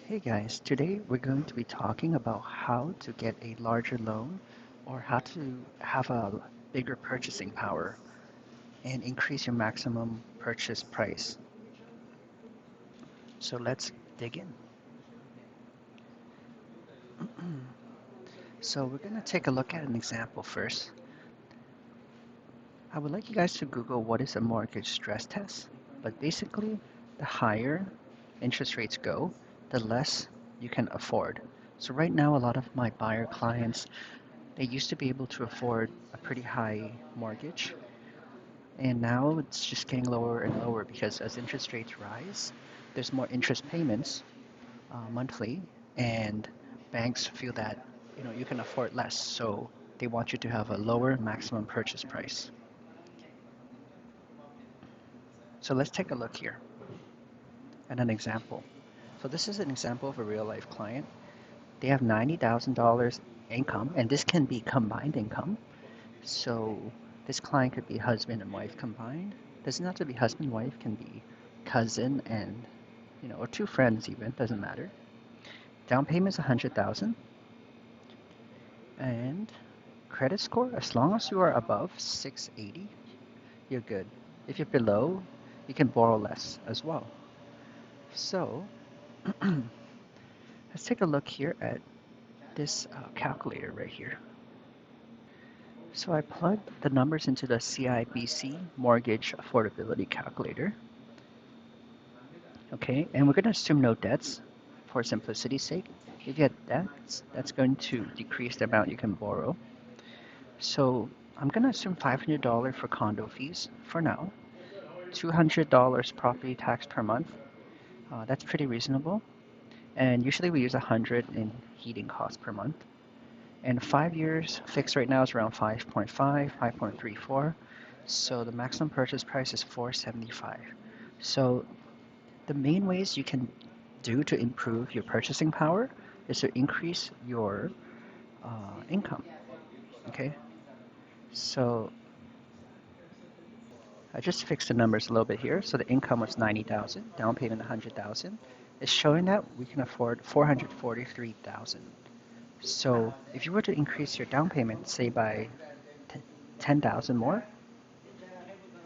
Hey guys, today we're going to be talking about how to get a larger loan or how to have a bigger purchasing power and increase your maximum purchase price. So let's dig in. So we're going to take a look at an example first. I would like you guys to Google what is a mortgage stress test, but basically the higher interest rates go, the less you can afford. So right now a lot of my buyer clients, they used to be able to afford a pretty high mortgage, and now it's just getting lower and lower because as interest rates rise, there's more interest payments monthly, and banks feel that you can afford less, so they want you to have a lower maximum purchase price. So let's take a look here at an example. So this is an example of a real life client. They have $90,000 income, and this can be combined income. So this client could be husband and wife combined. Doesn't have to be husband, wife, can be cousin and, or two friends even, doesn't matter. Down payment is 100,000. And credit score, as long as you are above 680, you're good. If you're below, you can borrow less as well. So let's take a look here at this calculator right here. So I plugged the numbers into the CIBC mortgage affordability calculator. Okay, and we're going to assume no debts for simplicity's sake. If you have debts, that's going to decrease the amount you can borrow. So I'm going to assume $500 for condo fees for now, $200 property tax per month. That's pretty reasonable. And usually we use 100 in heating costs per month. And 5 years fixed right now is around 5.5, 5.34. So the maximum purchase price is 475. So the main ways you can do to improve your purchasing power is to increase your income. Okay, so I just fixed the numbers a little bit here. So the income was 90,000, down payment 100,000. It's showing that we can afford 443,000. So if you were to increase your down payment, say by 10,000 more,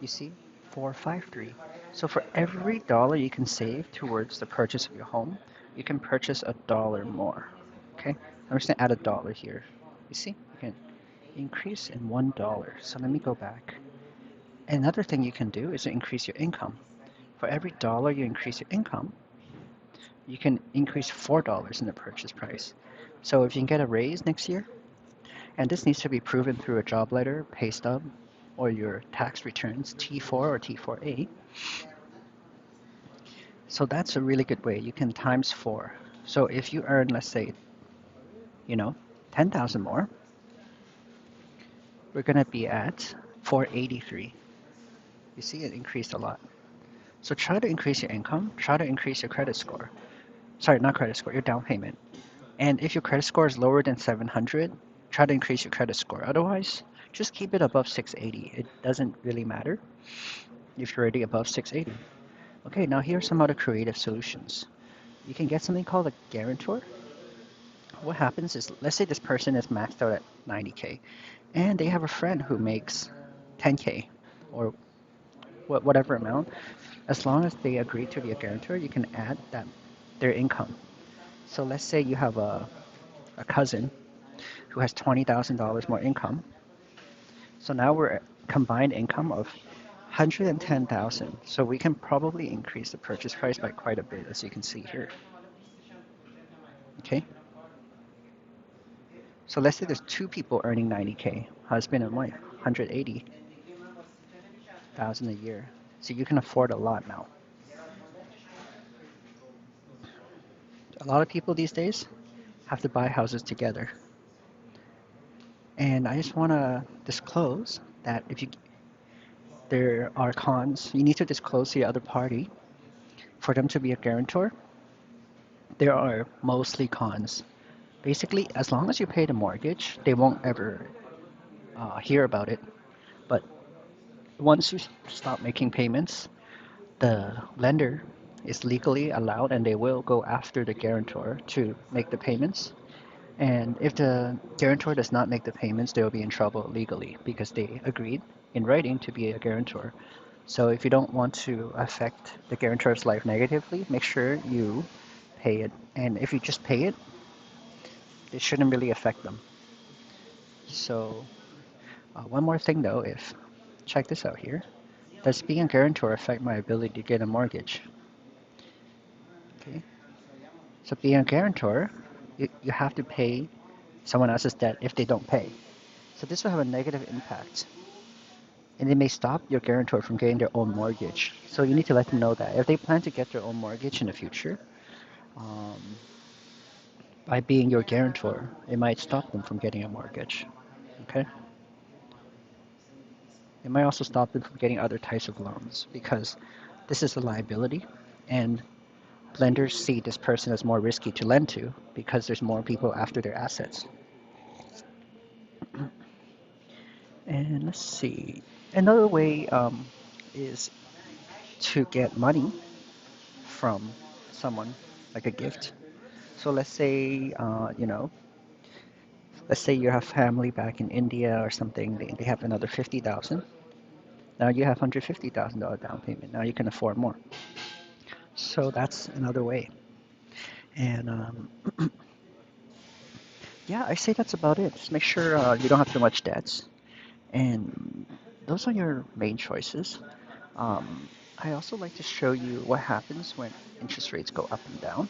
you see 453. So for every dollar you can save towards the purchase of your home, you can purchase a dollar more. Okay, I'm just gonna add a dollar here. You see, you can increase in $1. So let me go back. Another thing you can do is to increase your income. For every dollar you increase your income, you can increase $4 in the purchase price. So if you can get a raise next year, and this needs to be proven through a job letter, pay stub, or your tax returns, T4 or T4A. So that's a really good way. You can times 4. So if you earn, let's say, 10,000 more, we're going to be at 483. You see, it increased a lot. So try to increase your income, try to increase your credit score. Sorry, not credit score, your down payment. And if your credit score is lower than 700, try to increase your credit score. Otherwise, just keep it above 680. It doesn't really matter if you're already above 680. Okay, now here are some other creative solutions. You can get something called a guarantor. What happens is, let's say this person is maxed out at 90K, and they have a friend who makes 10K or whatever amount. As long as they agree to be a guarantor, you can add that their income. So let's say you have a cousin who has $20,000 more income. So now we're at combined income of 110,000. So we can probably increase the purchase price by quite a bit, as you can see here. Okay. So let's say there's two people earning 90K, husband and wife, 180,000 a year. So you can afford a lot now. A lot of people these days have to buy houses together. And I just want to disclose that there are cons. You need to disclose to the other party for them to be a guarantor. There are mostly cons. Basically, as long as you pay the mortgage, they won't ever hear about it. But once you stop making payments, the lender is legally allowed, and they will go after the guarantor to make the payments. And if the guarantor does not make the payments, they will be in trouble legally because they agreed in writing to be a guarantor. So if you don't want to affect the guarantor's life negatively, make sure you pay it. And if you just pay it, it shouldn't really affect them. So one more thing though, if check this out here. Does being a guarantor affect my ability to get a mortgage? Okay. So being a guarantor, you have to pay someone else's debt if they don't pay. So this will have a negative impact. And it may stop your guarantor from getting their own mortgage. So you need to let them know that if they plan to get their own mortgage in the future, um, by being your guarantor, it might stop them from getting a mortgage. Okay? It might also stop them from getting other types of loans because this is a liability, and lenders see this person as more risky to lend to because there's more people after their assets. And let's see. Another way is to get money from someone, like a gift. So let's say you have family back in India or something. They have another 50,000. Now you have $150,000 down payment. Now you can afford more. So that's another way. And yeah, I say that's about it. Just make sure you don't have too much debts. And those are your main choices. Um, I also like to show you what happens when interest rates go up and down.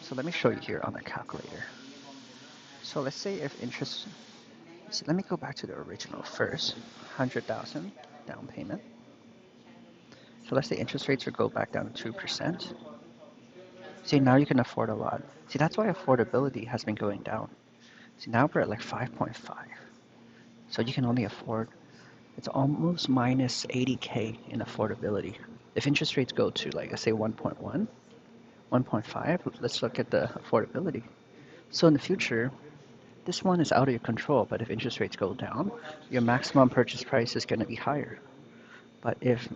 So let me show you here on the calculator. So let's say if interest, so let me go back to the original first, 100,000 down payment. So let's say interest rates would go back down to 2%. See, now you can afford a lot. See, that's why affordability has been going down. See, now we're at like 5.5. So you can only afford, it's almost minus 80K in affordability. If interest rates go to like, let's say 1.1, 1.5, let's look at the affordability. So in the future, this one is out of your control, but if interest rates go down, your maximum purchase price is going to be higher. But if,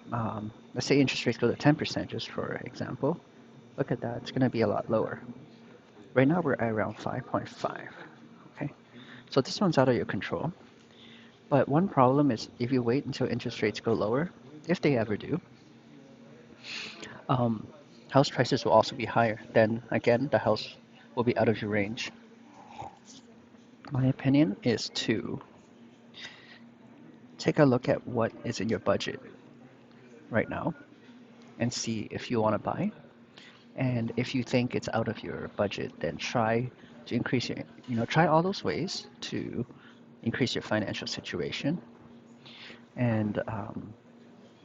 let's say interest rates go to 10%, just for example, look at that, it's going to be a lot lower. Right now we're at around 5.5, okay? So this one's out of your control. But one problem is if you wait until interest rates go lower, if they ever do, um, house prices will also be higher. Then again, the house will be out of your range. My opinion is to take a look at what is in your budget right now and see if you want to buy. And if you think it's out of your budget, then try to increase your, try all those ways to increase your financial situation. And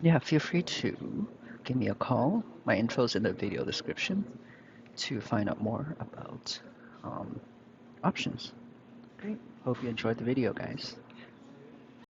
yeah, feel free to give me a call. My info's in the video description to find out more about options. Great. Hope you enjoyed the video, guys.